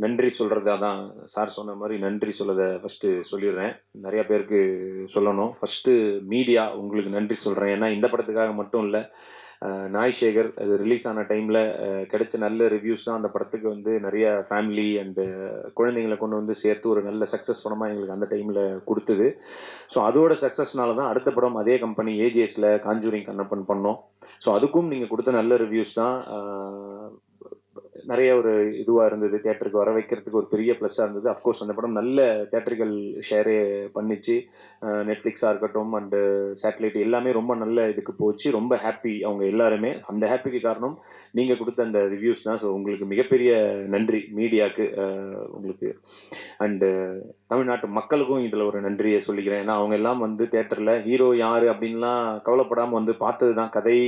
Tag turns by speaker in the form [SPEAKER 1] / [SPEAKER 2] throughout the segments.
[SPEAKER 1] நன்றி சொல்கிறது அதான் சார் சொன்ன மாதிரி நன்றி சொல்லதை ஃபஸ்ட்டு சொல்லிடுறேன். நிறைய பேருக்கு சொல்லணும். ஃபஸ்ட்டு மீடியா உங்களுக்கு நன்றி சொல்கிறேன். ஏன்னா இந்த படத்துக்காக மட்டும் இல்லை, நாய் சேகர் அது ரிலீஸ் ஆன டைமில் கிடைச்ச நல்ல ரிவ்யூஸ் தான் அந்த படத்துக்கு வந்து நிறைய ஃபேமிலி அண்டு குழந்தைங்களை கொண்டு வந்து சேர்த்து ஒரு நல்ல சக்ஸஸ் படமாக எங்களுக்கு அந்த டைமில் கொடுத்தது. ஸோ அதோட சக்ஸஸ்னால தான் அடுத்த படம் அதே கம்பெனி ஏஜிஎஸில் காஞ்சூரிங் கண்ணப்பன் பண்ணோம். ஸோ அதுக்கும் நீங்கள் கொடுத்த நல்ல ரிவ்யூஸ் தான் நிறைய ஒரு இதுவாக இருந்தது. தேட்டருக்கு வர வைக்கிறதுக்கு ஒரு பெரிய ப்ளஸ்ஸாக இருந்தது. அஃப்கோர்ஸ் அந்த படம் நல்ல தேட்டரிக்கல் ஷேரே பண்ணிச்சு. நெட்ஃப்ளிக்ஸாக இருக்கட்டும் அண்டு சேட்டலைட் எல்லாமே ரொம்ப நல்ல இதுக்கு போச்சு. ரொம்ப ஹாப்பி அவங்க எல்லாருமே. அந்த ஹாப்பிக்கு காரணம் நீங்கள் கொடுத்த அந்த ரிவ்யூஸ் தான். ஸோ உங்களுக்கு மிகப்பெரிய நன்றி மீடியாவுக்கு உங்களுக்கு. அண்டு தமிழ்நாட்டு மக்களுக்கும் இதில் ஒரு நன்றியை சொல்லிக்கிறேன். ஏன்னா அவங்க எல்லாம் வந்து தேட்டரில் ஹீரோ யார் அப்படின்லாம் கவலைப்படாமல் வந்து பார்த்தது தான். கதை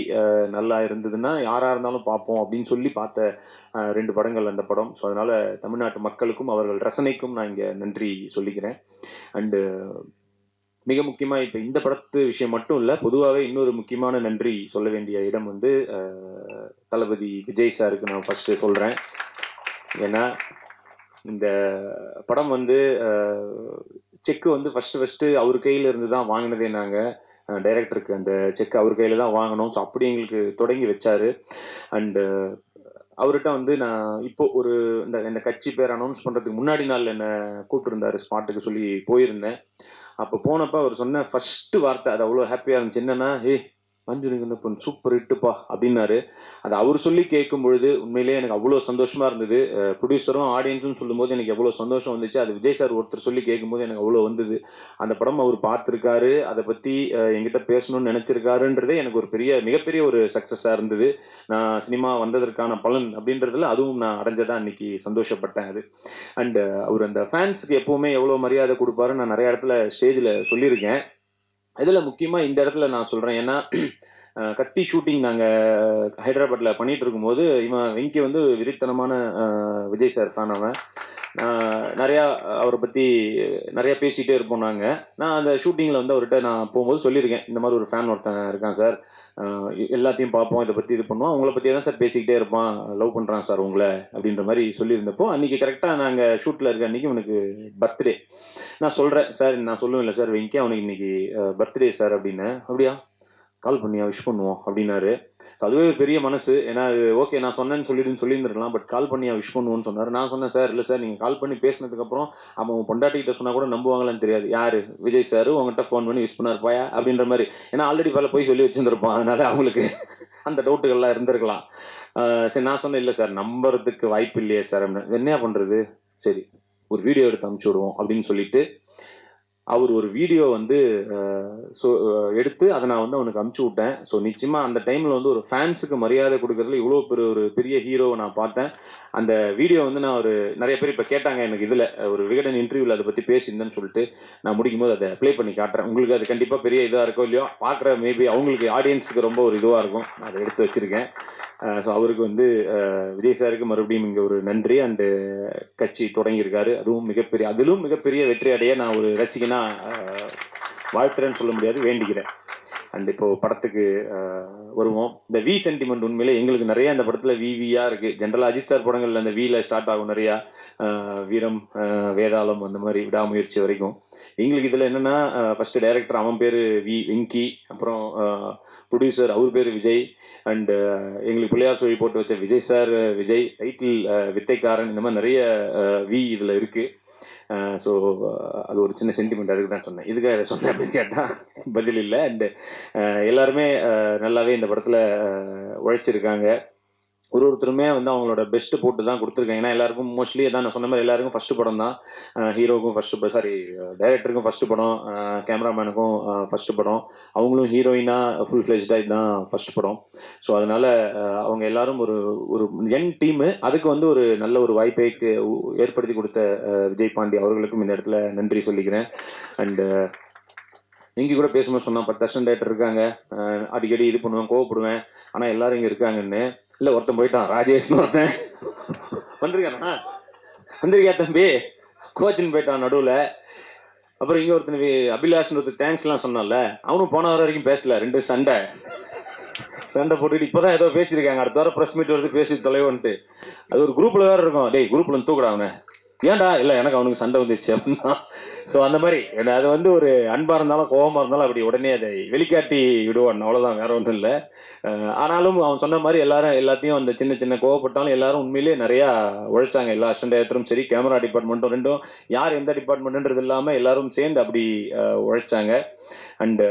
[SPEAKER 1] நல்லா இருந்ததுன்னா யாராக இருந்தாலும் பார்ப்போம் அப்படின்னு சொல்லி பார்த்த 2 படங்கள் அந்த படம். ஸோ அதனால் தமிழ்நாட்டு மக்களுக்கும் அவர்கள் ரசனைக்கும் நான் இங்கே நன்றி சொல்லிக்கிறேன். அண்டு மிக முக்கியமாக இப்போ இந்த படத்து விஷயம் மட்டும் இல்லை, பொதுவாகவே இன்னொரு முக்கியமான நன்றி சொல்ல வேண்டிய இடம் வந்து தளபதி விஜய் சாருக்கு நான் ஃபஸ்ட்டு சொல்கிறேன். ஏன்னா இந்த படம் வந்து செக்கு வந்து ஃபஸ்ட்டு அவர் கையில் இருந்து தான் வாங்கினதே. நாங்கள் டைரக்டருக்கு அந்த செக் அவர் கையில் தான் வாங்கினோம். ஸோ அப்படி எங்களுக்கு தொடங்கி வச்சார். அண்டு அவர்கிட்ட வந்து நான் இப்போ ஒரு இந்த கட்சி பேர் அனௌன்ஸ் பண்ணுறதுக்கு முன்னாடி நாள் என்னை கூப்பிட்டுருந்தாரு ஸ்பாட்டுக்கு சொல்லி போயிருந்தேன். அப்போ போனப்போ அவர் சொன்ன ஃபஸ்ட்டு வார்த்தை அது அவ்வளோ ஹாப்பியாக இருந்துச்சு. என்னன்னா, மஞ்சுரிங்க சூப்பர் ஹிட்டுப்பா அப்படின்னாரு. அது அவர் சொல்லி கேட்கும் பொழுது உண்மையிலேயே எனக்கு அவ்வளோ சந்தோஷமாக இருந்தது. ப்ரொடியூசரும் ஆடியன்ஸும் சொல்லும்போது எனக்கு எவ்வளோ சந்தோஷம் வந்துச்சு. அது விஜய் சார் ஒருத்தர் சொல்லி கேட்கும்போது எனக்கு அவ்வளோ வந்தது. அந்த படம் அவர் பார்த்துருக்காரு, அதை பற்றி என்கிட்ட பேசணும்னு நினச்சிருக்காருன்றதே எனக்கு ஒரு மிகப்பெரிய ஒரு சக்ஸஸாக இருந்தது. நான் சினிமா வந்ததற்கான பலன் அப்படின்றதுல அதுவும் நான் அடைஞ்சதான் அன்னைக்கு சந்தோஷப்பட்டேன். அது அண்டு அவர் அந்த ஃபேன்ஸுக்கு எப்போவுமே எவ்வளோ மரியாதை கொடுப்பாருன்னு நான் நிறைய இடத்துல ஸ்டேஜில் சொல்லியிருக்கேன். இதில் முக்கியமாக இந்த இடத்துல நான் சொல்கிறேன். ஏன்னா கத்தி ஷூட்டிங் நாங்கள் ஹைதராபாத்தில் பண்ணிகிட்டு இருக்கும்போது இவன் வெங்கி வந்து விரித்தனமான விஜய் சார் ஃபேன். அவன் நிறையா அவரை பற்றி நிறையா பேசிகிட்டே இருப்போம். நான் அந்த ஷூட்டிங்கில் வந்து அவர்கிட்ட நான் போகும்போது சொல்லியிருக்கேன், இந்த மாதிரி ஒரு ஃபேன் ஒருத்தன் இருக்கான் சார், எல்லாத்தையும் பார்ப்போம், இதை பற்றி இது பண்ணுவோம், உங்களை பற்றியே தான் சார் பேசிக்கிட்டே இருப்பான், லவ் பண்ணுறான் சார் உங்களை அப்படின்ற மாதிரி சொல்லியிருந்தப்போ அன்றைக்கி கரெக்டாக நாங்கள் ஷூட்டில் இருக்க அன்றைக்கி அவனுக்கு பர்த்டே. நான் சொல்கிறேன், சார் நான் சொல்லுவேன் இல்லை சார் வெங்கி அவனுக்கு இன்றைக்கி பர்த்டே சார் அப்படின்னு. அப்படியா, கால் பண்ணியா, விஷ் பண்ணுவோம் அப்படின்னாரு. அதுவே பெரிய மனசு. ஏன்னா அது ஓகே நான் சொன்னேன்னு சொல்லியிருந்துருக்கலாம், பட் கால் பண்ணியா விஷ் பண்ணுவோன்னு சொன்னார். நான் சொன்னேன், சார் இல்லை சார் நீங்கள் கால் பண்ணி பேசினதுக்கப்புறம் அவன் பொண்டாட்டிகிட்ட சொன்னால் கூட நம்புவாங்களான்னு தெரியாது, யார் விஜய் சார் உங்கள்கிட்ட ஃபோன் பண்ணி விஷ் பண்ணார் பாயா அப்படின்ற மாதிரி. ஏன்னா ஆல்ரெடி பல போய் சொல்லி வச்சுருந்துருப்பான், அதனால அவங்களுக்கு அந்த டவுட்டுகள்லாம் இருந்திருக்கலாம். சரி நான் சொன்னேன், இல்லை சார் நம்புறதுக்கு வாய்ப்பு இல்லையே சார் அப்படின்னு. என்ன பண்ணுறது, சரி ஒரு வீடியோ எடுத்து அனுப்பிச்சி விடுவோம் அப்படின்னு சொல்லிட்டு அவர் ஒரு வீடியோ வந்து எடுத்து அதை நான் வந்து அவனுக்கு அனுப்பிச்சி விட்டேன். ஸோ நிச்சயமாக அந்த டைமில் வந்து ஒரு ஃபேன்ஸுக்கு மரியாதை கொடுக்கறதுல இவ்வளோ ஒரு பெரிய ஹீரோவை நான் பார்த்தேன். அந்த வீடியோ வந்து நான் நிறைய பேர் இப்போ கேட்டாங்க எனக்கு இதில் ஒரு விகடன் இன்டர்வியூவில் அதை பற்றி பேசியிருந்தேன்னு சொல்லிட்டு, நான் முடிக்கும் போது அதை ப்ளே பண்ணி காட்டுறேன். உங்களுக்கு அது கண்டிப்பாக பெரிய இதாக இருக்கோ இல்லையோ, பார்க்குற மேபி அவங்களுக்கு ஆடியன்ஸுக்கு ரொம்ப ஒரு இதுவாக இருக்கும். நான் அதை எடுத்து வச்சுருக்கேன். ஸோ அவருக்கு வந்து விஜய் சாருக்கு மறுபடியும் இங்கே ஒரு நன்றி. அண்டு கட்சி தொடங்கியிருக்காரு, அதிலும் மிகப்பெரிய வெற்றி அடைய நான் ஒரு ரசிகனாக வாழ்த்துறேன்னு சொல்ல முடியாது, வேண்டிக்கிறேன். அண்ட் இப்போது படத்துக்கு வருவோம். இந்த வி சென்டிமெண்ட் உண்மையிலே எங்களுக்கு நிறையா இந்த படத்தில் விவியாக இருக்குது. ஜென்ரலாக அஜித் சார் படங்களில் அந்த வியில் ஸ்டார்ட் ஆகும் நிறையா, வீரம், வேதாளம், அந்த மாதிரி விடாமுயற்சி வரைக்கும். எங்களுக்கு இதில் என்னென்னா ஃபஸ்ட்டு டைரக்டர் அவன் பேர் வெங்கி, அப்புறம் ப்ரொடியூசர் அவர் பேர் விஜய், அண்டு எங்களுக்கு பிள்ளையார் சொல்லி போட்டு வச்ச விஜய் சார் விஜய், டைட்டில் வித்தைக்காரன், இந்த மாதிரி நிறைய வி இதில் இருக்குது. ஸோ அது ஒரு சின்ன சென்டிமெண்ட், அதுக்கு தான் சொன்னேன். இதுக்காக இதை சொன்னேன் அப்படின்னு கேட்டால் பதில் இல்லை. அண்டு எல்லாருமே நல்லாவே இந்த படத்தில் உழைச்சிருக்காங்க. ஒருத்தருமே வந்து அவங்களோட பெஸ்ட்டு போட்டு தான் கொடுத்துருக்காங்க. ஏன்னா எல்லாருக்கும் மோஸ்ட்லி தான் நான் சொன்ன மாதிரி எல்லாருக்கும் ஃபஸ்ட்டு படம் தான். ஹீரோவுக்கும் டைரக்டருக்கும் ஃபஸ்ட்டு படம், கேமராமேனுக்கும் ஃபஸ்ட்டு படம், அவங்களும் ஹீரோயினாக ஃபுல் ஃப்ளெஜ்டாக இதுதான் ஃபஸ்ட் படம். ஸோ அதனால் அவங்க எல்லாரும் ஒரு யங் டீமு. அதுக்கு வந்து ஒரு நல்ல ஒரு வாய்ப்பை ஏற்படுத்தி கொடுத்த விஜய் பாண்டி அவர்களுக்கும் இந்த இடத்துல நன்றி சொல்லிக்கிறேன். அண்டு இங்கே கூட பேசும்போது சொன்னால் 10 அசிஸ்டன்ட் டைரக்டர் இருக்காங்க, அடிக்கடி இது பண்ணுவேன், கோவப்படுவேன், ஆனால் எல்லாரும் இங்கே இருக்காங்கன்னு. இல்லை ஒருத்தன் போயிட்டான், ராஜேஷ்னு ஒருத்தன் வந்திருக்கா தம்பி, கோச்சின்னு போயிட்டான் நடுவில். அப்புறம் இங்கே ஒருத்தன் அபிலாஷ்னு ஒருத்தர் தேங்க்ஸ்லாம் சொன்னால, அவனும் போன வர வரைக்கும் பேசல, 2 சண்டை. சண்டை போட்டுட்டு இப்போதான் ஏதோ பேசியிருக்காங்க, அடுத்த வாரம் ப்ரெஸ் மீட் வருது பேசி தொலைவோன்ட்டு. அது ஒரு குரூப்ல வேற இருக்கும், டேய் குரூப்ல தூக்குடா அவனை, ஏன்டா இல்லை எனக்கு அவனுக்கு சண்டை வந்துச்சு அப்படின்னா. ஸோ அந்த மாதிரி அது வந்து ஒரு அன்பாக இருந்தாலும் கோபமாக இருந்தாலும் அப்படி உடனே அதை வெளிக்காட்டி விடுவான், அவ்வளோதான், வேற ஒன்றும் இல்லை. ஆனாலும் அவன் சொன்ன மாதிரி எல்லாத்தையும் அந்த சின்ன சின்ன கோவப்பட்டாலும் எல்லாரும் உண்மையிலேயே நிறையா உழைச்சாங்க. எல்லா அசிஸ்டன்ட் டைரக்டரும் சரி, கேமரா டிபார்ட்மெண்ட்டும் ரெண்டும், யார் எந்த டிபார்ட்மெண்ட்ன்றது இல்லாமல் எல்லாரும் சேர்ந்து அப்படி உழைச்சாங்க. அண்டு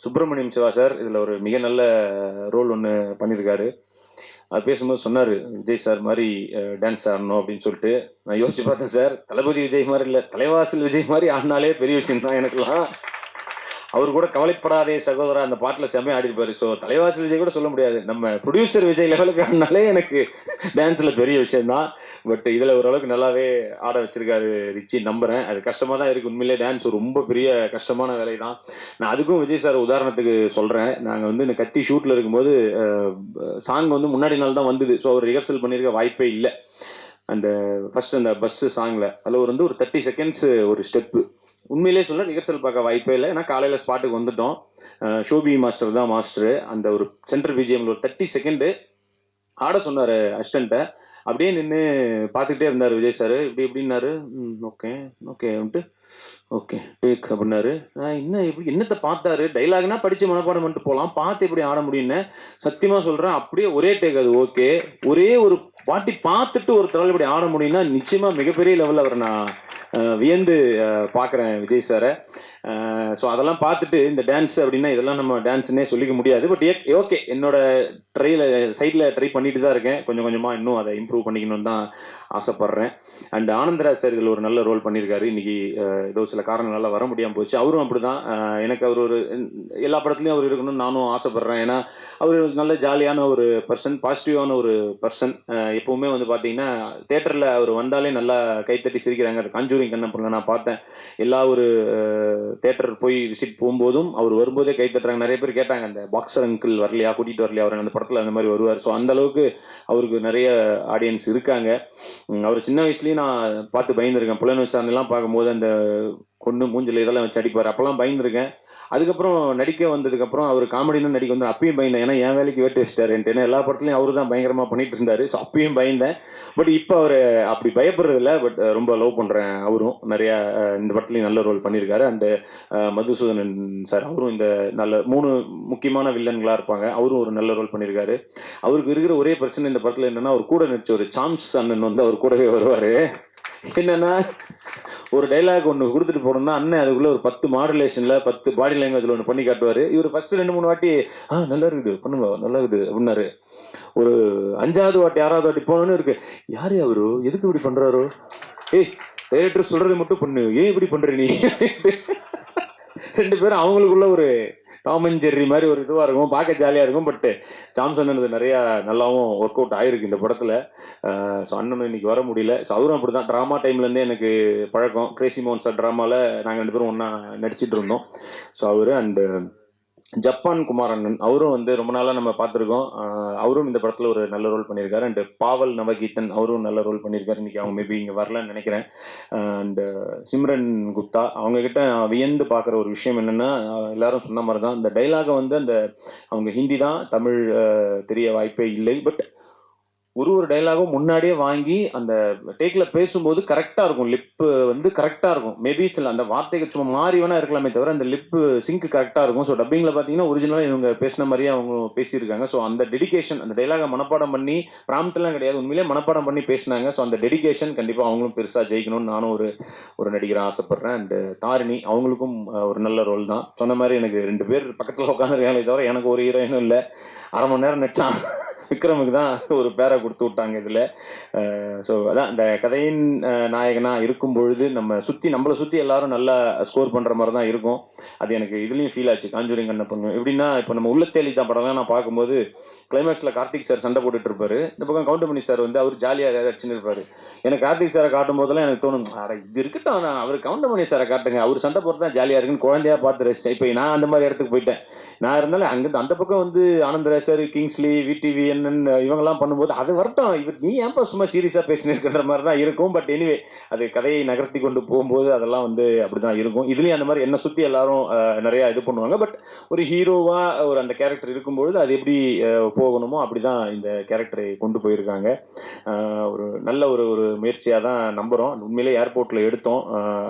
[SPEAKER 1] சுப்பிரமணியம் சிவா சார் இதில் ஒரு மிக நல்ல ரோல் ஒன்று பண்ணியிருக்காரு. அது பேசும்போது சொன்னார், விஜய் சார் மாதிரி டான்ஸ் ஆடணும் அப்படின்னு சொல்லிட்டு. நான் யோசிச்சு பார்த்தேன், சார் தளபதி விஜய் மாதிரி இல்லை, தலைவாசல் விஜய் மாதிரி ஆடினாலே பெரிய விஷயம் தான் எனக்குலாம். அவர் கூட கவலைப்படாதே சகோதரா அந்த பாட்டில் செம்மையாக ஆடிருப்பாரு. ஸோ தலைவாசல் விஜய் கூட சொல்ல முடியாது, நம்ம ப்ரொடியூசர் விஜய் லெவலுக்கு ஆடினாலே எனக்கு டான்ஸில் பெரிய விஷயம்தான். பட் இதில் ஓரளவுக்கு நல்லாவே ஆட வச்சிருக்காரு ரிச்சி, நம்புகிறேன். அது கஷ்டமாக தான் இருக்குது உண்மையிலே, டான்ஸ் ரொம்ப பெரிய கஷ்டமான வேலை தான். நான் அதுக்கும் விஜய் சார் உதாரணத்துக்கு சொல்கிறேன். நாங்கள் வந்து இந்த கத்தி ஷூட்டில் இருக்கும்போது சாங் வந்து முன்னாடி நாள் தான் வந்தது. ஸோ அவர் ரிஹர்சல் பண்ணியிருக்க வாய்ப்பே இல்லை. அந்த ஃபர்ஸ்ட் அந்த பஸ்ஸு சாங்கில் அதில் வந்து ஒரு 30 செகண்ட்ஸ் ஒரு ஸ்டெப்பு, உண்மையிலே சொல்ல ரிஹர்சல் பார்க்க வாய்ப்பே இல்லை. ஏன்னா காலையில் ஸ்பாட்டுக்கு வந்துட்டோம், ஷோபி மாஸ்டர் தான் மாஸ்டரு. அந்த ஒரு சென்ட்ரல் பிஜிஎம்ல ஒரு 30 செகண்டு ஆட சொன்னார் அசிஸ்டண்ட்டை. அப்படியே நின்று பார்த்துக்கிட்டே இருந்தார் விஜய் சார். இப்படின்னாரு, ஓகே ஓகேன்ட்டு ஓகே டேக் அப்படின்னாரு. இன்னும் எப்படி என்னத்தை பார்த்தாரு, டைலாக்னா படித்து மனப்பாடம் பண்ணிட்டு போகலாம், பார்த்து எப்படி ஆட முடியும்னு சத்தியமாக சொல்கிறேன். அப்படியே ஒரே டேக், அது ஓகே. ஒரே ஒரு பாட்டி பார்த்துட்டு ஒரு தடவை இப்படி ஆட முடியும்னா நிச்சயமாக மிகப்பெரிய லெவலில் அவரை நான் வியந்து பார்க்குறேன் விஜய் சாரை. ஸோ அதெல்லாம் பார்த்துட்டு இந்த டான்ஸ் அப்படின்னா இதெல்லாம் நம்ம டான்ஸ்னே சொல்லிக்க முடியாது. பட் ஓகே, என்னோட சைடில் ட்ரை பண்ணிட்டு தான் இருக்கேன். கொஞ்சம் கொஞ்சமாக இன்னும் அதை இம்ப்ரூவ் பண்ணிக்கணும்னு தான் ஆசைப்பட்றேன். அண்ட் ஆனந்தராஜ் சார் இதில் ஒரு நல்ல ரோல் பண்ணியிருக்காரு. இன்னைக்கு ஏதோ சில காரணங்களால வர முடியாமல் போச்சு. அவரும் அப்படி தான். எனக்கு அவர் ஒரு எல்லா படத்துலையும் அவர் இருக்கணும்னு நானும் ஆசைப்பட்றேன். ஏன்னா அவர் நல்ல ஜாலியான ஒரு பர்சன், பாசிட்டிவான ஒரு பர்சன். எப்பவுமே வந்து பார்த்தீங்கன்னா தேட்டரில் அவர் வந்தாலே நல்லா கைத்தட்டி சிரிக்கிறாங்க. அது காஞ்சூரிங் கண்ணப்பன் நான் பார்த்தேன். எல்லா ஒரு தேட்டர் போய் விசிட் போகும்போதும் அவர் வரும்போதே கை தட்டுறாங்க. நிறைய பேர் கேட்டாங்க, அந்த பாக்ஸர் அங்கிள் வரலையா, கூட்டிகிட்டு வரலையா அவர் அந்த படத்தில், அந்த மாதிரி வருவார். ஸோ அந்த அளவுக்கு அவருக்கு நிறைய ஆடியன்ஸ் இருக்காங்க. அவர் சின்ன வயசுலேயும் நான் பார்த்து பயந்துருக்கேன். புலனோய் சார்ந்தெல்லாம் பார்க்கும்போது அந்த கொண்டு மூஞ்சில் இதெல்லாம் வச்சு அடிப்பார், அப்போல்லாம் பயந்துருக்கேன். அதுக்கப்புறம் நடிக்க வந்ததுக்கப்புறம் அவர் காமெடின்னு நடிக்க வந்து அப்பயும் பயந்தேன். ஏன்னா என் வேலைக்கு வேட்டு வச்சிட்டாருன்ட்டு. ஏன்னா எல்லா படத்துலையும் அவரு தான் பயங்கரமாக பண்ணிட்டு இருந்தாரு. ஸோ அப்பயும் பயந்தேன். பட் இப்போ அவர் அப்படி பயப்படுறது இல்லை. பட் ரொம்ப லவ் பண்ணுறேன். அவரும் நிறையா இந்த படத்துலையும் நல்ல ரோல் பண்ணியிருக்காரு. அண்டு மதுசூதனன் சார், அவரும் இந்த நல்ல 3 முக்கியமான வில்லன்களாக இருப்பாங்க. அவரும் ஒரு நல்ல ரோல் பண்ணியிருக்காரு. அவருக்கு இருக்கிற ஒரே பிரச்சனை இந்த படத்தில் என்னென்னா, அவர் கூட நடிச்ச ஒரு சாம்ஸ் அண்ணன் வந்து அவர் கூடவே வருவார். என்னென்னா ஒரு டைலாக் ஒன்று கொடுத்துட்டு போனோம்னா அண்ணன் அதுக்குள்ளே ஒரு 10 மாடுலேஷனில் 10 பாடி லாங்குவேஜில் ஒன்று பண்ணி காட்டுவார். இவர் ஃபஸ்ட்டு 2-3 வாட்டி நல்லா இருக்குது பண்ணுங்க, நல்லா இருக்குது அப்படின்னாரு. ஒரு 5வது வாட்டி 6வது வாட்டி போனோன்னு இருக்கு, யாரு அவரு, எதுக்கு இப்படி பண்ணுறாரோ, ஏய் டைரக்டர் சொல்கிறது மட்டும் பண்ணு, ஏன் இப்படி பண்ணுற நீ. 2 பேரும் அவங்களுக்குள்ள ஒரு டாம் அண்ட் ஜெர்ரி மாதிரி ஒரு இதுவாக இருக்கும், பார்க்க ஜாலியாக இருக்கும். பட் சாம்சன் நிறையா நல்லாவும் ஒர்க் அவுட் ஆகிருக்கு இந்த படத்தில். ஸோ அண்ணனும் இன்னைக்கு வர முடியல. ஸோ அவரும் அப்படி தான், ட்ராமா டைம்லேருந்தே எனக்கு பழக்கம். கிரேசி மோகன் சார் ட்ராமாவில் நாங்கள் 2 பேரும் ஒன்றா நடிச்சிட்டு இருந்தோம். ஸோ அவர் அண்டு ஜப்பான் குமாரண்ணன், அவரும் வந்து ரொம்ப நாளாக நம்ம பார்த்துருக்கோம். அவரும் இந்த படத்தில் ஒரு நல்ல ரோல் பண்ணியிருக்காரு. அண்டு பாவல் நவகீதன், அவரும் நல்ல ரோல் பண்ணியிருக்காரு. இன்றைக்கி அவங்க மேபி இங்கே வரலன்னு நினைக்கிறேன். அண்டு சிம்ரன் குப்தா, அவங்கக்கிட்ட வியந்து பார்க்குற ஒரு விஷயம் என்னென்னா, எல்லாரும் சொன்ன மாதிரி தான் இந்த டைலாகை வந்து அந்த அவங்க ஹிந்தி தான், தமிழ் தெரிய வாய்ப்பே இல்லை. பட் ஒரு டைலாகும் முன்னாடியே வாங்கி அந்த டேக்கில் பேசும்போது கரெக்டாக இருக்கும், லிப்பு வந்து கரெக்டாக இருக்கும். மேபி சில அந்த வார்த்தைகள் சும்மா மாறி வேணா இருக்கலாமே தவிர அந்த லிப்பு சிங்க் கரெக்டாக இருக்கும். ஸோ டப்பிங்கில் பார்த்தீங்கன்னா ஒரிஜினலாக இவங்க பேசின மாதிரியே அவங்க பேசியிருக்காங்க. ஸோ அந்த டெடிகேஷன், அந்த டைலாகை மனப்பாடம் பண்ணி, ப்ராம்ப்ட்லாம் கிடையாது, உண்மையிலே மனப்பாடம் பண்ணி பேசினாங்க. ஸோ அந்த டெடிகேஷன் கண்டிப்பாக அவங்களும் பெருசாக ஜெயிக்கணும்னு நானும் ஒரு நடிகராக ஆசைப்பட்றேன். அண்டு தாரிணி, அவங்களுக்கும் ஒரு நல்ல ரோல் தான். சொன்ன மாதிரி எனக்கு 2 பேர் பக்கத்தில் உட்காந்துருக்காங்களே தவிர எனக்கு ஒரு ஹீரோயினும் இல்லை. 1/2 மணி நேரம் நடிச்சான். விக்ரமுக்கு தான் ஒரு பேரை கொடுத்து விட்டாங்க இதில். ஸோ அதான் இந்த கதையின் நாயகனாக இருக்கும் பொழுது நம்மளை சுற்றி எல்லாரும் நல்லா ஸ்கோர் பண்ணுற மாதிரி தான் இருக்கும். அது எனக்கு இதுலேயும் ஃபீல் ஆச்சு. காஞ்சூரிங் கண்ணப்பன் எப்படின்னா, இப்போ நம்ம உள்ளத்தேலி தான் படம்லாம் நான் பார்க்கும்போது கிளைமேக்ஸில் கார்த்திக் சார் சண்டை போட்டுட்டு இருப்பாரு, இந்த பக்கம் கவுண்டமணி சார் வந்து அவர் ஜாலியாக அடிச்சுன்னு இருப்பாரு. எனக்கு கார்த்திக் சாரை காட்டும் போதெல்லாம் எனக்கு தோணும், அட இது இருக்கட்டும், நான் அவர் கவுண்டமணி சாரை காட்டுங்க, அவர் சண்டை போட்டு தான் ஜாலியாக இருக்குன்னு குழந்தையா பார்த்து ரசிச்சேன். இப்போ நான் அந்த மாதிரி இடத்துக்கு போயிட்டேன். நான் இருந்தாலும் அங்கிருந்து அந்த பக்கம் வந்து ஆனந்தராஜ் சார், கிங்ஸ்லி, விடிவி என்னன் இவங்கெல்லாம் பண்ணும்போது அது வரட்டும், இவர் நீ ஏன்ப்பா சும்மா சீரியஸாக பேசினிருக்கின்ற மாதிரி தான் இருக்கும். பட் எனிவே அது கதையை நகர்த்தி கொண்டு போகும்போது அதெல்லாம் வந்து அப்படிதான் இருக்கும். இதுலேயும் அந்த மாதிரி என்னை சுற்றி எல்லாரும் நிறையா இது பண்ணுவாங்க. பட் ஒரு ஹீரோவா ஒரு அந்த கேரக்டர் இருக்கும்பொழுது அது எப்படி போகணுமோ அப்படிதான் இந்த கேரக்டரை கொண்டு போயிருக்காங்க. ஒரு நல்ல ஒரு ஒரு முயற்சியாக தான் நம்புகிறோம். உண்மையிலே ஏர்போர்ட்டில் எடுத்தோம்,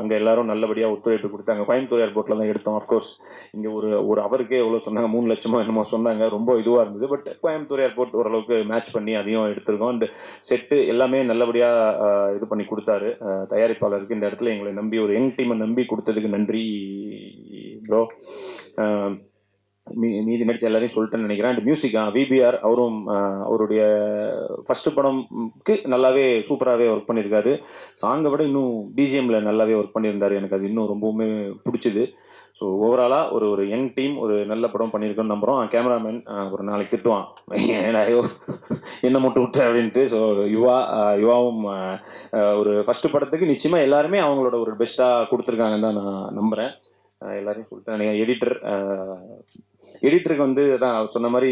[SPEAKER 1] அங்கே எல்லாரும் நல்லபடியாக ஒத்துழைப்பு கொடுத்தாங்க. கோயம்புத்தூர் ஏர்போர்ட்டில் தான் எடுத்தோம். அஃப்கோர்ஸ் இங்கே ஒரு ஒரு அவருக்கே எவ்வளோ சொன்னாங்க, 3 லட்சமோ என்னமோ சொன்னாங்க, ரொம்ப இதுவாக இருந்தது. பட் கோயம்புத்தூர் ஏர்போர்ட் ஓரளவுக்கு மேட்ச் பண்ணி அதையும் எடுத்திருக்கோம். அண்ட் செட்டு எல்லாமே நல்லபடியாக இது பண்ணி கொடுத்தாரு. தயாரிப்பாளருக்கு இந்த இடத்துல எங்களை நம்பி ஒரு யங் டீமை நம்பி கொடுத்ததுக்கு நன்றி ப்ரோ. மீதி நடிச்ச எல்லாரையும் சொல்லிட்டேன்னு நினைக்கிறேன். அண்ட் மியூசிக் விபிஆர் அவரும் அவருடைய ஃபர்ஸ்ட் படம்க்கு நல்லாவே சூப்பராகவே ஒர்க் பண்ணியிருக்காரு. சாங்கை விட இன்னும் பிஜிஎம்ல நல்லாவே ஒர்க் பண்ணியிருந்தாரு. எனக்கு அது இன்னும் ரொம்பவுமே பிடிச்சிது. ஸோ ஓவராலாக ஒரு ஒரு யங் டீம் ஒரு நல்ல படம் பண்ணியிருக்கோன்னு நம்புகிறோம். கேமராமேன் ஒரு நாளைக்கு திட்டுவான், என்ன மட்டும் விட்டு அப்படின்ட்டு. ஸோ யுவாவும் ஒரு ஃபர்ஸ்ட் படத்துக்கு நிச்சயமாக எல்லாருமே அவங்களோட ஒரு பெஸ்ட்டாக கொடுத்துருக்காங்கன்னு தான் நான் நம்புகிறேன். எல்லாரையும் சொல்லிட்டேன். எடிட்டருக்கு வந்து அதான் சொன்ன மாதிரி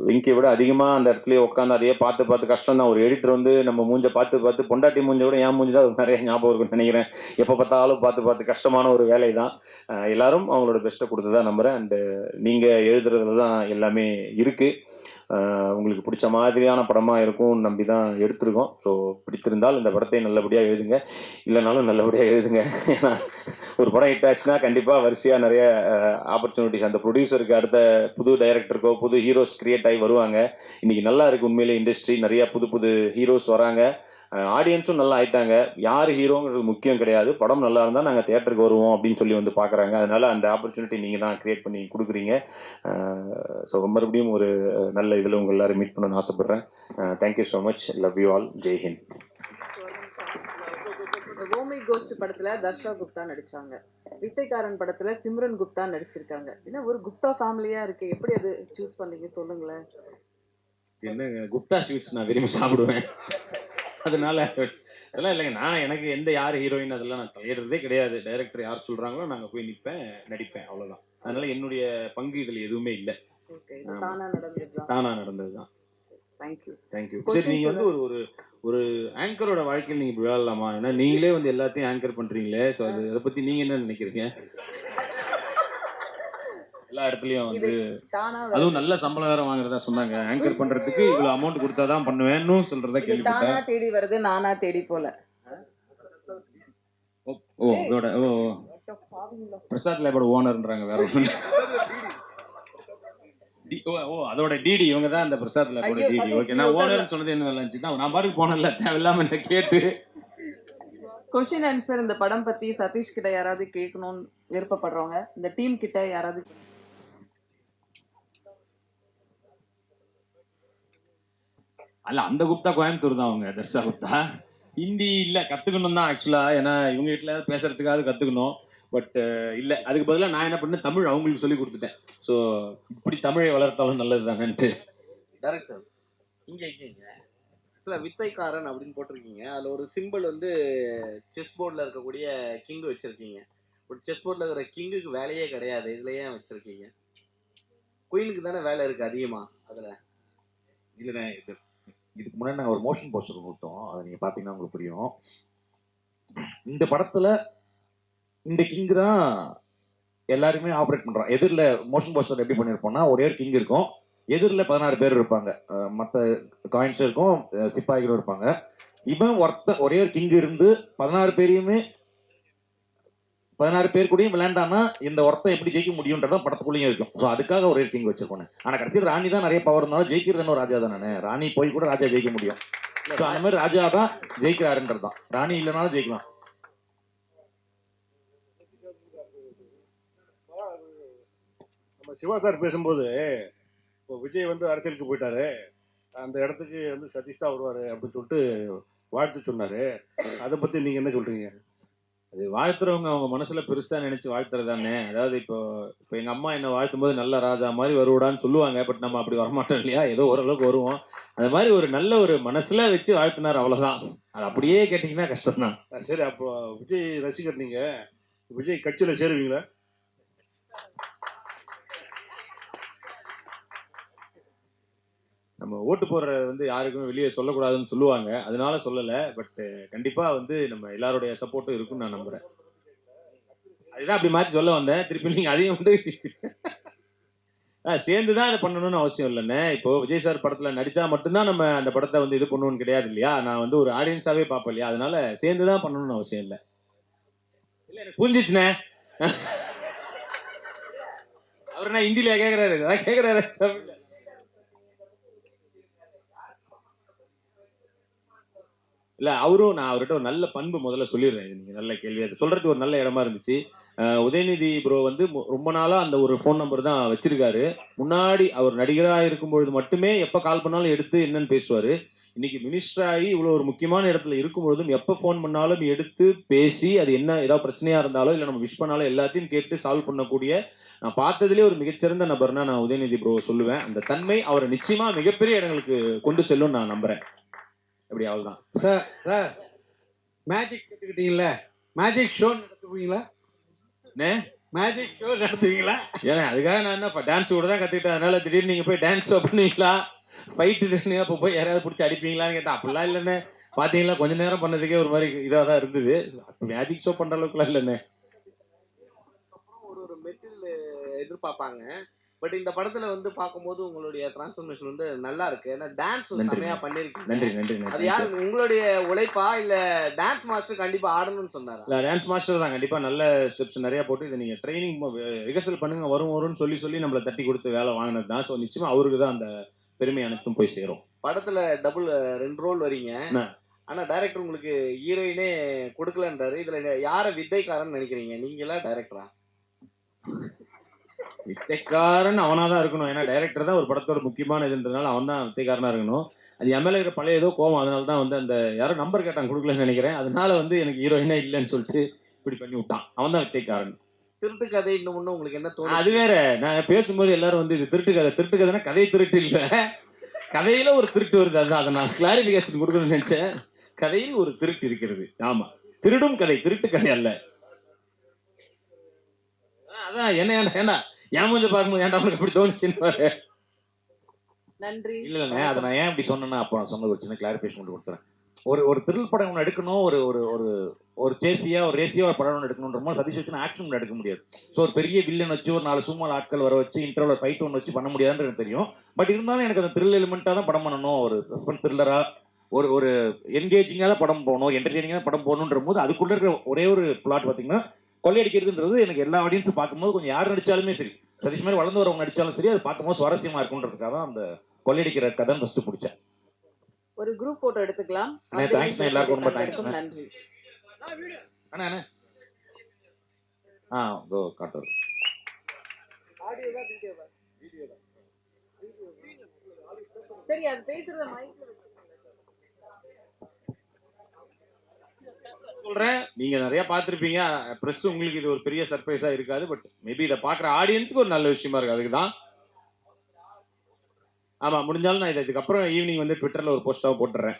[SPEAKER 1] வெங்கியை விட அதிகமாக அந்த இடத்துலயே உட்காந்து அதையே பார்த்து பார்த்து கஷ்டம் தான். ஒரு எடிட்டர் வந்து நம்ம மூஞ்சை பார்த்து பொண்டாட்டி மூஞ்சை விட என் மூஞ்சி தான் நிறைய ஞாபகம் இருக்குன்னு நினைக்கிறேன். எப்போ பார்த்தாலும் பார்த்து கஷ்டமான ஒரு வேலை தான். எல்லாரும் அவங்களோட பெஸ்ட்டை கொடுத்து தான் நம்புகிறேன். அண்டு நீங்கள் எழுதுறதுல தான் எல்லாமே இருக்குது. உங்களுக்கு பிடிச்ச மாதிரியான படமாக இருக்கும்னு நம்பி தான் எடுத்திருக்கோம். ஸோ பிடித்திருந்தால் இந்த படத்தை நல்லபடியாக எழுதுங்க, இல்லைனாலும் நல்லபடியாக எழுதுங்க. ஏன்னா ஒரு படம் ஹிட் ஆச்சுன்னா கண்டிப்பாக வரிசையாக நிறைய ஆப்பர்ச்சுனிட்டிஸ் அந்த ப்ரொடியூசருக்கு அடுத்த புது டைரக்டருக்கோ புது ஹீரோஸ் கிரியேட் ஆகி வருவாங்க. இன்றைக்கி நல்லா இருக்குது உண்மையிலே இண்டஸ்ட்ரி, நிறையா புது ஹீரோஸ் வராங்க, ஆடியன்ஸும் நல்லா ஆயிட்டாங்க. யார் ஹீரோங்கிறது முக்கியம் கிடையாது, படம் நல்லா இருந்தால் நாங்கள் தியேட்டருக்கு வருவோம் அப்படின்னு சொல்லி வந்து பார்க்குறாங்க. அதனால் அந்த ஆப்பர்ச்சுனிட்டி நீங்கள் தான் க்ரியேட் பண்ணி கொடுக்குறீங்க. ஸோ மறுபடியும் ஒரு நல்ல இதில் உங்கள் எல்லாரும் மீட் பண்ணணும்னு ஆசைப்பட்றேன். Thank you so much, love you all, Jai Hind.
[SPEAKER 2] ரோமி கோஸ்ட் படத்துல தர்ஷா குப்தா நடிச்சாங்க, வித்தைக்காரன் படத்துல சிம்ரன் குப்தா நடிச்சிருக்காங்க. என்ன ஒரு குப்தா ஃபேமிலியா இருக்கு, எப்படி அது சூஸ் பண்ணீங்க சொல்லுங்களேன்.
[SPEAKER 1] என்னங்க குப்தா ஸ்வீட்ஸ் நான் விரும்பி சாப்பிடுவேன், அதனால அதெல்லாம் இல்லைங்க. எனக்கு எந்த யார் ஹீரோயின் அதெல்லாம் நான் தேடுறதே கிடையாது. டைரக்டர் யார் சொல்றாங்களோ நாங்கள் போய் நிற்பேன், நடிப்பேன், அவ்வளோதான். அதனால என்னுடைய பங்கு இதில் எதுவுமே இல்லை. தானா நடந்ததுதான். தேங்க்யூ. சரி, நீங்க வந்து ஒரு ஒரு ஆங்கரோட வாழ்க்கையில் நீங்க விளையாடலாமா? ஏன்னா நீங்களே வந்து எல்லாத்தையும் ஆங்கர் பண்றீங்களே, ஸோ அதை பத்தி நீங்க என்ன நினைக்கிறீங்க? எல்லா இடத்துலயும் வந்து அதுவும் நல்ல சம்பளம் வேற வாங்குறதா சொன்னாங்க. ஆங்கர் பண்றதுக்கு இவ்வளவு அமௌண்ட் கொடுத்தாதான் பண்ணுவேன்னு சொல்றதா கேள்விப்பட்டேன்.
[SPEAKER 2] தானா தேடி வருது, நானா தேடி போல.
[SPEAKER 1] ஓ இதோட பிரசாத் லேபோட ஓனர்ன்றாங்க வேற ஒண்ணு. அதோட டிடி இவங்க தான், அந்த பிரசாத் லேபோட டிடி. ஓகே, நான் ஓனர்னு சொன்னது என்ன நல்லா இருந்துச்சுன்னா நான் பாட்டுக்கு போனல, தேவையில்லாம என்ன கேட்டு.
[SPEAKER 2] கொஸ்டின் ஆன்சர் இந்த படம் பத்தி சதீஷ் கிட்ட யாராவது கேட்கணும்னு விருப்பப்படுறவங்க, இந்த டீம் கிட்ட யாராவது?
[SPEAKER 1] அல்ல, அந்த குப்தா கோயம்புத்தூர் தான், அவங்க தர்ஷா குப்தா. ஹிந்தி இல்லை, கற்றுக்கணும் தான் ஆக்சுவலாக. ஏன்னா இவங்க வீட்டில் பேசுறதுக்காவது கற்றுக்கணும். பட் இல்லை, அதுக்கு பதிலாக நான் என்ன பண்ணேன், தமிழ் அவங்களுக்கு சொல்லி கொடுத்துட்டேன். ஸோ இப்படி தமிழை வளர்த்தாலும் நல்லது தானேன்ட்டு.
[SPEAKER 3] டேரக்டர் இங்கே ஆக்சுவலாக வித்தைக்காரன் அப்படின்னு போட்டிருக்கீங்க. அதில் ஒரு சிம்பிள் வந்து செஸ் போர்டில் இருக்கக்கூடிய கிங்கு வச்சுருக்கீங்க. ஒரு செஸ் போர்டில் இருக்கிற கிங்குக்கு வேலையே கிடையாது, இதில் ஏன் வச்சுருக்கீங்க? குயினுக்கு தானே வேலை இருக்குது அதிகமாக அதில்.
[SPEAKER 4] இல்லைண்ணே, இதுக்கு முன்னாடி நாங்கள் ஒரு மோஷன் போஸ்டர் கொடுத்தோம், அதை நீங்கள் பார்த்தீங்கன்னா உங்களுக்கு புரியும். இந்த படத்தில் இந்த கிங் தான் எல்லாருமே ஆப்ரேட் பண்ணுறோம். எதிரில் மோஷன் போஸ்டர் எப்படி பண்ணியிருப்போம்னா, ஒரே ஒரு கிங் இருக்கும், எதிரில் 16 பேர் இருப்பாங்க, மற்ற காயின்ஸ் இருக்கும், சிப்பாய்களும் இருப்பாங்க. இவன் ஒரே ஒரு கிங் இருந்து 16 பேர் கூடயும் விளையாண்டானா இந்த ஒருத்தன் எப்படி ஜெயிக்க முடியும்ன்றதான் படத்துக்குள்ளேயும் இருக்கும். ஸோ அதுக்காக ஒரே கிங் வச்சிருக்கோம். ஆனால் கடைசியில் ராணி தான் நிறைய பவர் இருந்தாலும் ஜெயிக்கிறது ஒரு ராஜா தானே. ராணி போய் கூட ராஜா ஜெயிக்க முடியும். ஸோ அந்த மாதிரி ராஜா தான் ஜெயிக்கிறாருன்றது தான். ராணி இல்லைனாலும் ஜெயிக்கலாம்.
[SPEAKER 5] நம்ம சிவா சார் பேசும்போது இப்போ விஜய் வந்து அரசியலுக்கு போயிட்டாரு, அந்த இடத்துக்கு வந்து சதீஷ் தான் வருவார் அப்படின்னு சொல்லிட்டு வாழ்த்து சொன்னார். அதை பற்றி நீங்கள் என்ன சொல்கிறீங்க?
[SPEAKER 6] அது வாழ்த்துறவங்க அவங்க மனசுல பெருசா நினைச்சு வாழ்த்துறதானே. அதாவது இப்போ இப்போ எங்க அம்மா என்ன வாழ்த்தும் போது நல்ல ராஜா மாதிரி வருவான்னு சொல்லுவாங்க. பட் நம்ம அப்படி வரமாட்டோம் இல்லையா, ஏதோ ஓரளவுக்கு வருவோம். அந்த மாதிரி ஒரு நல்ல ஒரு மனசுல வச்சு வாழ்த்தினார், அவ்வளவுதான். அது அப்படியே கேட்டீங்கன்னா கஷ்டம் தான்.
[SPEAKER 5] சரி, அப்போ விஜய் ரசிகர் நீங்க, விஜய் கட்சியில சேருவீங்களா?
[SPEAKER 6] நம்ம ஓட்டு போடுற வந்து யாருக்குமே வெளியே சொல்லக்கூடாதுன்னு சொல்லுவாங்க, அதனால சொல்லல. பட் கண்டிப்பா வந்து நம்ம எல்லாருடைய சப்போர்ட்டும் இருக்குன்னு நான் நம்புறேன். அதுதான் அப்படி மாற்றி சொல்ல வந்தேன். திருப்பி நீங்க அதையும் வந்து சேர்ந்து தான் அதை பண்ணணும்னு அவசியம் இல்லைண்ணே. இப்போ விஜய் சார் படத்துல நடிச்சா மட்டும்தான் நம்ம அந்த படத்தை வந்து இது பண்ணணும்னு கிடையாது இல்லையா. நான் வந்து ஒரு ஆடியன்ஸாவே பார்ப்பேன் இல்லையா, அதனால சேர்ந்து தான் பண்ணணும்னு அவசியம் இல்லை. இல்லை, எனக்கு புரிஞ்சிச்சுண்ணே. அவர் என்ன ஹிந்தியில கேட்கறாரு, அதான் கேட்கறாரு. இல்ல, அவரும் நான் அவர்கிட்ட ஒரு நல்ல பண்பு முதல்ல சொல்லிடுறேன். நீங்க நல்ல கேள்வி, அது சொல்றதுக்கு ஒரு நல்ல இடமா இருந்துச்சு. உதயநிதி ப்ரோ வந்து ரொம்ப நாளா அந்த ஒரு ஃபோன் நம்பர் தான் வச்சிருக்காரு. முன்னாடி அவர் நடிகராக இருக்கும்பொழுது மட்டுமே எப்போ கால் பண்ணாலும் எடுத்து என்னன்னு பேசுவாரு. இன்னைக்கு மினிஸ்டர் ஆகி இவ்வளோ ஒரு முக்கியமான இடத்துல இருக்கும்பொழுதும் எப்போ ஃபோன் பண்ணாலும் எடுத்து பேசி, அது என்ன ஏதாவது பிரச்சனையா இருந்தாலோ இல்லை நம்ம விஷ் பண்ணாலும் எல்லாத்தையும் கேட்டு சால்வ் பண்ணக்கூடிய நான் பார்த்ததுலேயே ஒரு மிகச்சிறந்த நபர்னா நான் உதயநிதி ப்ரோ சொல்லுவேன். அந்த தன்மை அவரை நிச்சயமா மிகப்பெரிய இடங்களுக்கு கொண்டு செல்லும் நான் நம்புறேன். எப்படி அவ்வளோதான்.
[SPEAKER 7] சார் சார் மேஜிக் கற்றுக்கிட்டீங்களா? மேஜிக் ஷோ நடத்துவீங்களா? மேஜிக் ஷோ நடத்துவீங்களா?
[SPEAKER 6] ஏன்னா அதுக்காக நான் என்ன டான்ஸ் கூட தான் கற்றுக்கிட்டேன். அதனால திடீர்னு நீங்கள் போய் டான்ஸ் ஷோ பண்ணுவீங்களா, ஃபைட்டு அப்போ போய் யாராவது பிடிச்சி அடிப்பீங்களான்னு கேட்டேன். அப்படிலாம் இல்லைண்ணே. பார்த்தீங்களா, கொஞ்ச நேரம் பண்ணதுக்கே ஒரு மாதிரி இதாக தான் இருந்தது. மேஜிக் ஷோ பண்ணுற அளவுக்குலாம் இல்லைண்ணே.
[SPEAKER 3] ஒரு மெட்டில் எதிர்பார்ப்பாங்க. பட் இந்த படத்துல வந்து பார்க்கும்போது உங்களுடைய டிரான்ஸ்ஃபர்மேஷன் வந்து நல்லா இருக்கு. ஏன்னா டான்ஸ் செமையா பண்ணிருக்கீங்க.
[SPEAKER 6] நன்றி நன்றி.
[SPEAKER 3] அது யாரு, உங்களுடைய உழைப்பா இல்ல டான்ஸ் மாஸ்டர் கண்டிப்பா ஆடணும்னு சொன்னாரா?
[SPEAKER 6] இல்லை, டான்ஸ் மாஸ்டர் தான் கண்டிப்பாக நல்ல ஸ்டெப்ஸ் நிறையா போட்டு இதை நீங்கள் ட்ரைனிங் ரிஹர்சல் பண்ணுங்க வரும்னு சொல்லி நம்மளை தட்டி கொடுத்து வேலை வாங்கினது தான். ஸோ நிச்சயமா அவருக்கு தான் அந்த பெருமை அனைத்தும் போய் சேரும்.
[SPEAKER 3] படத்துல டபுள் 2 ரோல் வரீங்க. ஆனா டைரக்டர் உங்களுக்கு ஹீரோயினே கொடுக்கலன்றாரு. இதுல யார வித்தைக்காரன் நினைக்கிறீங்க, நீங்களா டைரக்டரா?
[SPEAKER 6] வித்தைக்காரன் அவனாதான் இருக்கணும். ஏன்னா டைரக்டர் தான் ஒரு படத்தோட முக்கியமான இதுன்றதுனால அவன் தான் வித்தைக்காரனா இருக்கணும். அது எம்எல்ஏ இருக்கிற பழைய ஏதோ கோவம், அதனால தான் வந்து அந்த யாரும் நம்பர் கேட்டாங்க கொடுக்கலன்னு நினைக்கிறேன். அதனால வந்து எனக்கு ஹீரோயினே இல்லைன்னு சொல்லிட்டு இப்படி பண்ணி விட்டான். அவன் தான் வித்தைக்காரன்.
[SPEAKER 3] திருட்டு கதை இன்னும் ஒண்ணு உங்களுக்கு என்ன தோணும்?
[SPEAKER 6] அது வேற. நான் பேசும்போது எல்லாரும் வந்து இது திருட்டு கதை, திருட்டு கதைன்னா கதை திருட்டு இல்ல, கதையில ஒரு திருட்டு வருது. அதுதான் அதை நான் கிளாரிபிகேஷன் கொடுக்கணும்னு நினைச்சேன். கதையில் ஒரு திருட்டு இருக்கிறது. ஆமா, திருடும் கதை, திருட்டு கதை அல்ல. அதான் என்ன ஏண்டா ஏன் கொஞ்சம் பார்க்கும்போது ஏன்டா அவனுக்கு எப்படி தோணுச்சுன்னு.
[SPEAKER 2] நன்றி.
[SPEAKER 4] இல்லைண்ணே, அதை நான் ஏன் இப்படி சொன்னேன்னா, அப்போ நான் சொன்னது ஒரு சின்ன கிளாரிஃபிகேஷன் மட்டும் கொடுத்துறேன். ஒரு த்ரில் படம் ஒன்று எடுக்கணும், ஒரு ஒரு ஒரு ஒரு சேசியா ஒரு ரேசியா ஒரு படம் ஒன்று எடுக்கணுன்ற மாதிரி சதீஷ் வச்சு ஆக்ஷன் ஒன்று எடுக்க முடியாது. ஸோ ஒரு பெரிய வில்லன் வச்சு ஒரு 4 சும்மா ஆட்கள் வர வச்சு இன்டர்வல் ஃபைட் ஒன்று வச்சு பண்ண முடியாதுன்னு எனக்கு தெரியும். பட் இருந்தாலும் எனக்கு அந்த த்ரில் எலிமெண்ட்டாக தான் படம் பண்ணணும். ஒரு சஸ்பென்ஸ் த்ரில்லரா ஒரு ஒரு என்கேஜிங்காக தான் படம் போகணும், என்டர்டெய்னிங்காக தான் படம் போகணுன்ற போது அதுக்குள்ள இருக்கிற ஒரே ஒரு பிளாட் பார்த்தீங்கன்னா கொள்ளையடிக்கிறதுன்றது எனக்கு எல்லா ஆடியன்ஸும் பார்க்கும்போது கொஞ்சம் யார் நடிச்சாலுமே சரி, சதீஷ் மாதிரி வளர்ந்து வரவங்க நடிச்சாலும் சரி, அது பார்க்கும்போது சுவாரஸ்யமா இருக்குன்றதுக்காக தான் அந்த கொள்ளையடிக்கிற கதை ஃபர்ஸ்ட் பிடிச்சேன்.
[SPEAKER 2] ஒரு குரூப் போட்டோ எடுத்துக்கலாம்.
[SPEAKER 4] தேங்க்ஸ், எல்லாருக்கும் ரொம்ப தேங்க்ஸ்.
[SPEAKER 2] நன்றி.
[SPEAKER 4] அண்ணா இதோ காட்டுறது.
[SPEAKER 2] ஆடியோவா வீடியோவா? சரி, அது பேசுறத மைக்ல
[SPEAKER 6] சொல்றேன். நீங்க நிறைய பார்த்திருப்பீங்க. பிரஸ் உங்களுக்கு இது ஒரு பெரிய சர்ப்ரைஸா இருக்காது. பட் மேபி இதை பார்க்குற ஆடியன்ஸுக்கு ஒரு நல்ல விஷயமா இருக்கு. அதுக்கு தான். ஆமா, முடிஞ்சாலும் நான் இதுக்கப்புறம் ஈவினிங் வந்து ட்விட்டர்ல ஒரு போஸ்டாக போட்டுறேன்.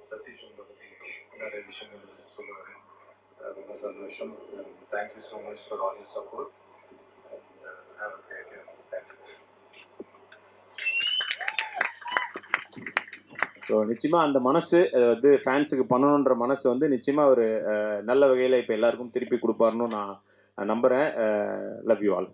[SPEAKER 8] சதீஷ் உங்களை பற்றி நிறைய விஷயங்கள் சொல்லுவார். ரொம்ப சந்தோஷம். Thank you so much for all your support. Have a great day. Thank you.
[SPEAKER 6] So நிச்சயமா அந்த மனசு வந்து ஃபேன்ஸுக்கு பண்ணணுன்ற மனசு வந்து நிச்சயமா ஒரு நல்ல வகையில் இப்போ எல்லாருக்கும் திருப்பி கொடுப்பாருன்னு நான் நம்புகிறேன். Love you all.